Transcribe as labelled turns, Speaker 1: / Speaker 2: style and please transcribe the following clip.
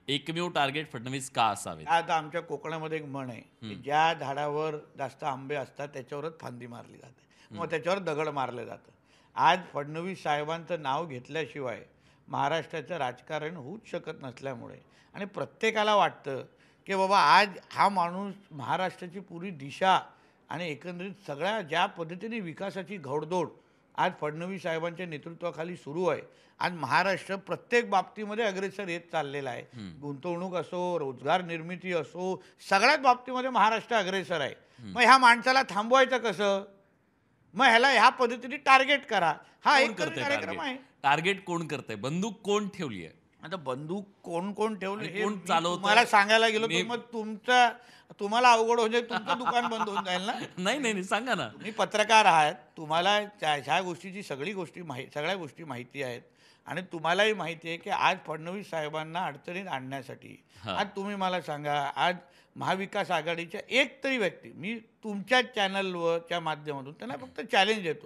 Speaker 1: एकमेव टार्गेट फडणवीस का असावेत?
Speaker 2: आता आमच्या कोकणामध्ये एक म्हण आहे की ज्या झाडावर जास्त आंबे असतात त्याच्यावरच फांदी मारली जाते, मग त्याच्यावर दगड मारलं जातं. आज फडणवीस साहेबांचं नाव घेतल्याशिवाय महाराष्ट्राचं राजकारण होऊच शकत नसल्यामुळे आणि प्रत्येकाला वाटतं की बाबा आज हा माणूस महाराष्ट्राची पुरी दिशा आणि एकंदरीत सगळ्या ज्या पद्धतीने विकासाची घोडदौड आज फडणवीस साहेबांच्या नेतृत्वाखाली सुरू आहे. आज महाराष्ट्र प्रत्येक बाबतीमध्ये अग्रेसर येत चाललेला आहे. गुंतवणूक असो, रोजगार निर्मिती असो, सगळ्याच बाबतीमध्ये महाराष्ट्र अग्रेसर आहे. मग ह्या माणसाला थांबवायचं कसं? मग ह्याला ह्या पद्धतीने टार्गेट करा. हा
Speaker 1: कोण
Speaker 2: एक
Speaker 1: करतंय
Speaker 2: कार्यक्रम आहे.
Speaker 1: टार्गेट? टार्गेट कोण करतंय? बंदूक कोण ठेवली आहे?
Speaker 2: आता बंदूक कोण कोण ठेवले
Speaker 1: आणि
Speaker 2: हे
Speaker 1: कोण
Speaker 2: मी
Speaker 1: चालवतंय?
Speaker 2: तुम्हाला सांगायला गेलो तर
Speaker 1: मी-
Speaker 2: मग तुम्हाला अवघड होऊन जाईल, तुमचं दुकान बंद होऊन जाईल ना.
Speaker 1: नाही नाही नाही, सांगा ना.
Speaker 2: तुम्ही पत्रकार आहात, तुम्हाला ह्या गोष्टीची सगळ्या गोष्टी माहिती आहेत आणि तुम्हालाही माहिती आहे की आज फडणवीस साहेबांना अडचणीत आणण्यासाठी
Speaker 1: हा.
Speaker 2: आज तुम्ही मला सांगा, आज महाविकास आघाडीच्या एक तरी व्यक्ती, मी तुमच्या चॅनलवरच्या माध्यमातून त्यांना फक्त चॅलेंज देतो